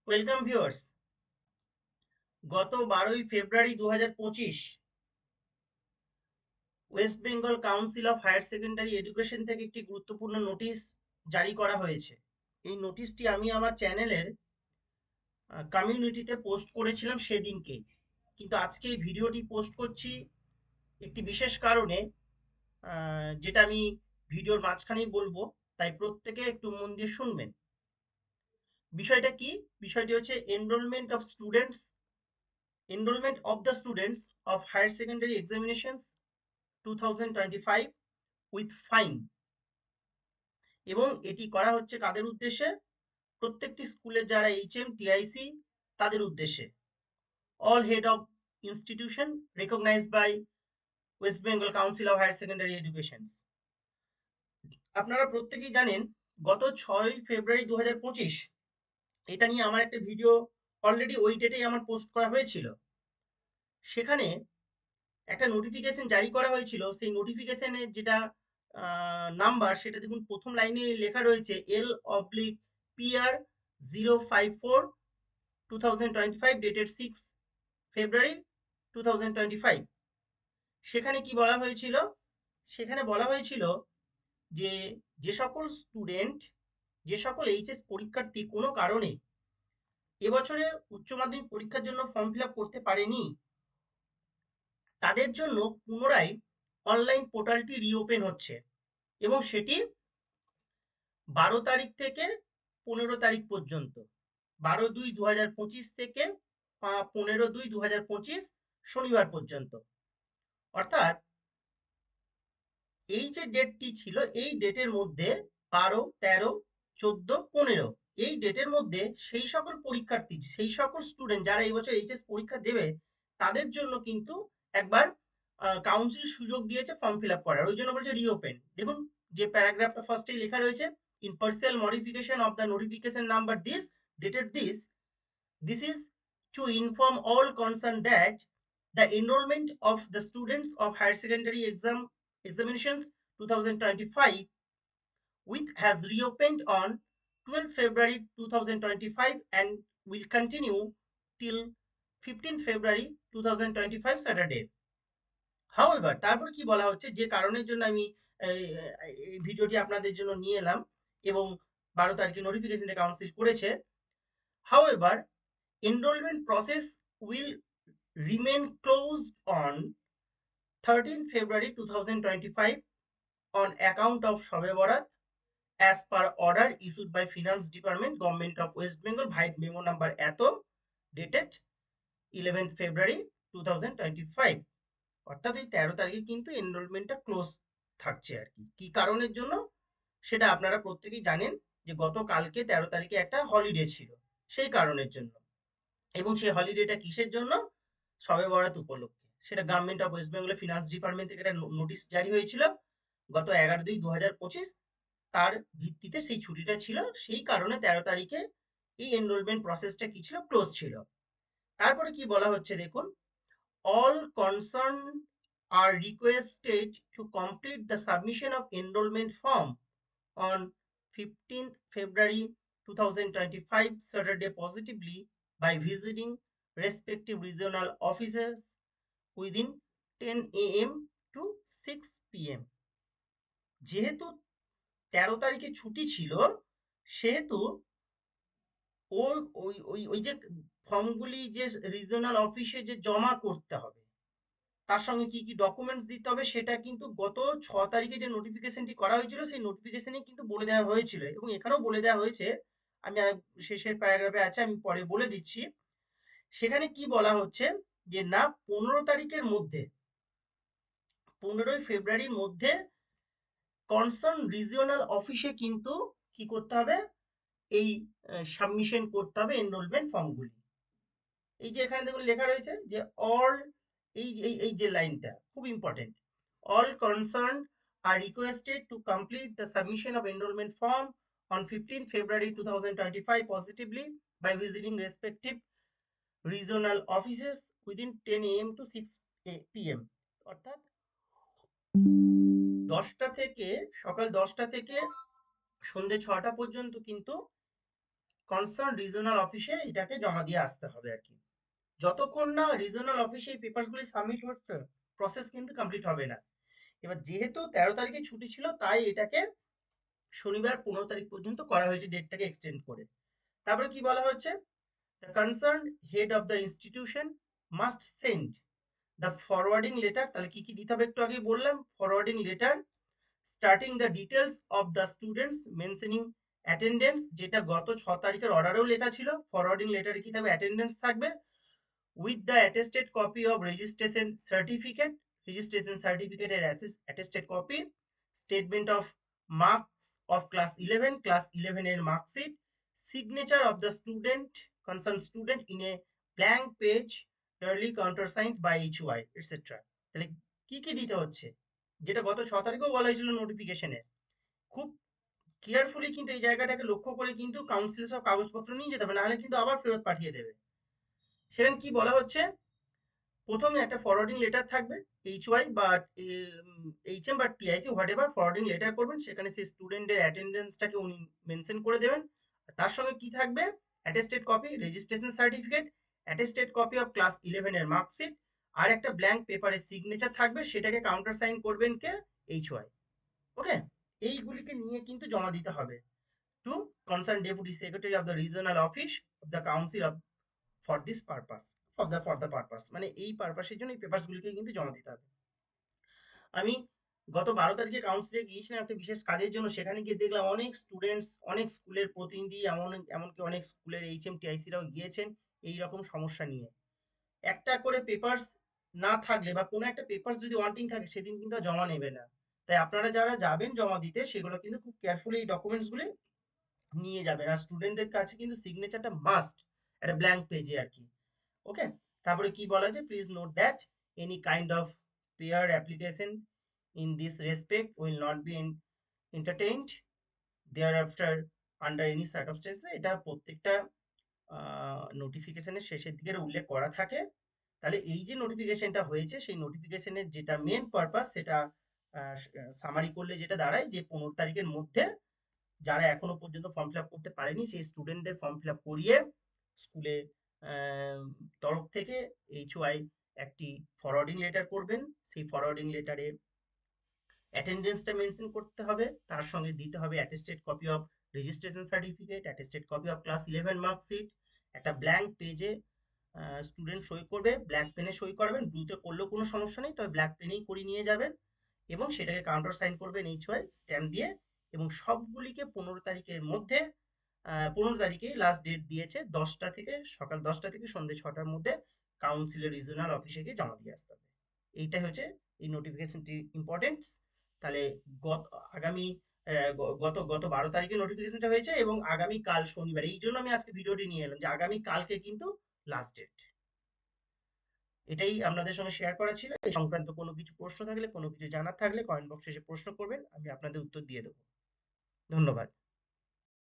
Welcome viewers. গত 12ই February 2025 West Bengal council of higher secondary education থেকে একটি গুরুত্বপূর্ণ নোটিশ জারি করা হয়েছে। এই নোটিশটি আমি আমার চ্যানেলের কমিউনিটিতে পোস্ট করেছিলাম সেদিনকে, কিন্তু আজকে এই ভিডিওটি পোস্ট করছি একটি বিশেষ কারণে, যেটা আমি ভিডিওর মাঝখানেই বলবো, তাই প্রত্যেকে একটু মন দিয়ে শুনবেন। বিষয়টা কি? বিষয়টি হচ্ছে enrollment of the students of higher secondary examinations 2025 with fine। এবং এটি করা হচ্ছে কাদের উদ্দেশ্যে? প্রত্যেকটি স্কুলের যারা HM TIC তাদের উদ্দেশ্যে। all head of institution recognized by West Bengal Council of Higher Secondary Education। আপনারা প্রত্যেকেই জানেন, গত 6 ফেব্রুয়ারি 2025 এটা নিয়ে আমার একটা ভিডিও অলরেডি ওই ডেটেই আমার পোস্ট করা হয়েছিল। সেখানে একটা নোটিফিকেশন জারি করা হয়েছিল। সেই নোটিফিকেশনের যেটা নাম্বার, সেটা দেখুন প্রথম লাইনে লেখা রয়েছে L/PR 054 2025 ডেটেড 6 ফেব্রুয়ারি 2025। সেখানে কি বলা হয়েছিল? সেখানে বলা হয়েছিল যে যে সকল স্টুডেন্ট, যে সকল এইচএস পরীক্ষার্থী কোনো কারণে এবছরের উচ্চ মাধ্যমিক পরীক্ষার জন্য ফর্ম ফিল আপ করতে পারেনি, তাদের জন্য পুনরায় অনলাইন পোর্টালটি রিওপেন হচ্ছে এবং সেটি 12 তারিখ থেকে 15 তারিখ পর্যন্ত। 12/2/2025 থেকে 15/2/2025 শনিবার পর্যন্ত। অর্থাৎ এই যে ডেটটি ছিল, এই ডেটের মধ্যে 12, 13, 14, 15 এই ডেটের মধ্যে সেই সকল পরীক্ষার্থী, সেই সকল স্টুডেন্ট যারা এই বছর এইচএস পরীক্ষা দেবে, তাদের জন্য কিন্তু একবার কাউন্সিল সুযোগ দিয়েছে ফর্ম ফিল আপ করার। ওই জন্য বলছে রিওপেন। দেখুন যে প্যারাগ্রাফটা ফার্স্টেই লেখা রয়েছে, in partial modification of the notification number this dated this is to inform all concerned that the enrollment of the students of higher secondary examinations 2025 with has reopened on 12 February 2025 and will continue till 15 February 2025 Saturday. However, তারপর কি বলা হচ্ছে, যে কারণের জন্য আমি এই ভিডিওটি আপনাদের জন্য নিয়ে এলাম এবং 12 তারিখে নোটিফিকেশনটা কাউন্সিল করেছে। However, enrollment process will remain closed on 13 February 2025 on account of Shobe Barat as per order issued by Finance Department, Government of West Bengal, via memo number এত dated 11th February 2025। অর্থাৎ এই 13 তারিখে কিন্তু এনরোলমেন্টটা close থাকছে আর কি। কি কারণের জন্য সেটা আপনারা প্রত্যেকেই জানেন, যে গতকালকে 13 তারিখে একটা হলিডে ছিল, সেই কারণের জন্য। এবং সেই হলিডেটা কিসের জন্য? শবে বরাত উপলক্ষে। সেটা গভর্নমেন্ট অফ ওয়েস্ট বেঙ্গলের ফিনান্স ডিপার্টমেন্ট থেকে একটা নোটিশ জারি হয়েছিল গত 11/2/2025। তার ভিত্তিতে সেই ছুটিটা ছিল, সেই কারণে 13 তারিখে এই এনরোলমেন্ট প্রসেসটা কি ছিল? ক্লোজ ছিল। তারপরে কি বলা হচ্ছে দেখুন, all concerned are requested to complete the submission of enrollment form on 15th February 2025 Saturday positively by visiting respective regional offices within 10 AM to 6 PM। যেহেতু 13 তারিখে ছুটি ছিল, সেহেতু ওর ওই ওই ওই যে ফর্মগুলি যে রিজনাল অফিসে যে জমা করতে হবে, তার সঙ্গে কি কি ডকুমেন্টস দিতে হবে, সেটা কিন্তু গত 6 তারিখে যে নোটিফিকেশনটি করা হয়েছিল, সেই নোটিফিকেশনে কিন্তু বলে দেওয়া হয়েছিল এবং এখানেও বলে দেওয়া হয়েছে। আমি আর শেষের প্যারাগ্রাফে আছে, আমি পরে বলে দিচ্ছি। সেখানে কি বলা হচ্ছে, যে না 15 তারিখের মধ্যে, 15ই ফেব্রুয়ারির মধ্যে কনসার্ন রিজিওনাল অফিসে কিন্তু কি করতে হবে? এই সাবমিশন করতে হবে এনরোলমেন্ট ফর্মগুলি। এই যে এখানে দেখুন লেখা রয়েছে যে অল, এই যে লাইনটা খুব important, all concerned are requested to complete the submission of enrollment form on 15 February 2025 positively by visiting respective regional offices within 10 AM to 6 PM। অর্থাৎ 10টা থেকে, সকাল 10টা থেকে সন্ধ্যে 6টা পর্যন্ত কিন্তু কনসার্ন রিজনাল অফিসে এটাকে জমা দিয়ে আসতে হবে আর কি। যতক্ষণ না রিজনাল অফিসে এই পেপারসগুলি সাবমিট হচ্ছে প্রসেস কিন্তু কমপ্লিট হবে না। এবার যেহেতু 13 তারিখে ছুটি ছিল তাই এটাকে শনিবার 15 তারিখ পর্যন্ত করা হয়েছে, ডেটটাকে এক্সটেন্ড করে। তারপরে কি বলা হচ্ছে, the concern head of the institution must send the forwarding letter, তাহলে কি কি দিতে হবে একটু আগেই বললাম, forwarding letter starting the details of the students mentioning attendance, যেটা গত 6 তারিখের অর্ডারেও লেখা ছিল। ফরওয়ার্ডিং লেটারে কি থাকবে, অ্যাটেন্ডেন্স থাকবে, with the attested copy of registration certificate and attested copy, statement of marks of class 11 এর marksheet, signature of the concerned student in a blank page duly countersigned by HY etc. তাহলে কি কি দিতে হচ্ছে, যেটা গত 6 তারিখেও বলা হয়েছিল নোটিফিকেশনে। খুব কেয়ারফুলি কিন্তু এই জায়গাটাকে লক্ষ্য করে কিন্তু কাউন্সিল সব কাগজপত্র নিয়ে যেতে হবে, নাহলে কিন্তু আবার ফেরত পাঠিয়ে দেবে। সেখানে কি বলা হচ্ছে, প্রথমে একটা ফরওয়ার্ডিং লেটার থাকবে, HY বা HM বা TIC what ever forwarding letter করবেন, সেখানে সেই স্টুডেন্টের অ্যাটেন্ডেন্সটাকে উনি মেনশন করে দেবেন। তার সঙ্গে কি থাকবে, attested copy, registration certificate, attested copy of class 11 এর মার্কশিট, আর একটা ব্ল্যাঙ্ক পেপারের সিগনেচার থাকবে, সেটাকে কাউন্টার সাইন করবেন কে, HY। ওকে, এইগুলিকে নিয়ে কিন্তু জমা দিতে হবে to concern deputy secretary of the regional office of the council of for this purpose, for the purpose, মানে এই পারপাসের জন্য এই পেপারসগুলিকে কিন্তু জমা দিতে হবে। আমি গত 12 তারিখে কাউন্সিলে গিয়েছিলাম একটা বিশেষ কাজের জন্য, সেখানে গিয়ে দেখলাম অনেক স্টুডেন্টস, অনেক স্কুলের প্রতিনিধি, এমনকি অনেক স্কুলের HM TIC-রাও গিয়েছেন এই রকম সমস্যা নিয়ে। একটা করে পেপারস না থাকলে বা কোনো একটা পেপারস যদি ওয়ান্টিং থাকে সেদিন কিন্তু আর জমা নেবে না। তাই আপনারা যারা যাবেন জমা দিতে, সেগুলো কিন্তু খুব কেয়ারফুলি এই ডকুমেন্টসগুলি নিয়ে যাবেন। আর স্টুডেন্টদের কাছে কিন্তু সিগনেচারটা মাস্ট, একটা ব্ল্যাঙ্ক পেজে আর কি। ওকে, তারপরে কি বলা আছে, please note that any kind of prayer application in this respect will not be entertained thereafter under any circumstances। এটা প্রত্যেকটা নোটিফিকেশনের শেষের দিকে উল্লেখ করা থাকে। তাহলে এই যে নোটিফিকেশনটা হয়েছে, সেই নোটিফিকেশনের যেটা মেন পারপাস, সেটা সামারি করলে যেটা দাঁড়ায় যে 15 তারিখের মধ্যে যারা এখনো পর্যন্ত ফর্ম ফিল আপ করতে পারেনি সেই স্টুডেন্টদের ফর্ম ফিল আপ করিয়ে স্কুলে তরফ থেকে HY একটি ফরওয়ার্ডিং লেটার করবেন। সেই ফরওয়ার্ডিং লেটারে অ্যাটেন্ডেন্সটা মেনশন করতে হবে, তার সঙ্গে দিতে হবে attested copy of registration certificate, attested copy of class 11 marksheet, একটা ব্ল্যাঙ্ক পেজে স্টুডেন্ট সই করবে, ব্ল্যাক পেনে সই করাবেন, ব্লুতে করলেও কোনো সমস্যা নেই, তবে ব্ল্যাক পেনেই করে নিয়ে যাবেন, এবং সেটাকে কাউন্টার সাইন করবেন HY স্ট্যাম্প দিয়ে। এবং সবগুলিকে 15 তারিখের মধ্যে, 15 তারিখে লাস্ট ডেট দিয়েছে, সকাল 10টা থেকে সন্ধ্যে 6টার মধ্যে কাউন্সিলের রিজনাল অফিসে গিয়ে জমা দিয়ে আসতে হবে। এইটাই হচ্ছে এই নোটিফিকেশনটি ইম্পর্টেন্স। তাহলে গত আগামী গত গত 12 তারিখে নোটিফিকেশনটা হয়েছে, এবং আগামী কাল শনিবার, এই জন্য আমি আজকে ভিডিওটি নিয়ে এলাম যে আগামী কালকে কিন্তু লাস্ট ডেট। এটাই আপনাদের সঙ্গে শেয়ার করা ছিল। এই সংক্রান্ত কোনো কিছু প্রশ্ন থাকলে, কোনো কিছু জানার থাকলে কমেন্ট বক্সে এসে প্রশ্ন করবেন, আমি আপনাদের উত্তর দিয়ে দেবো। ধন্যবাদ।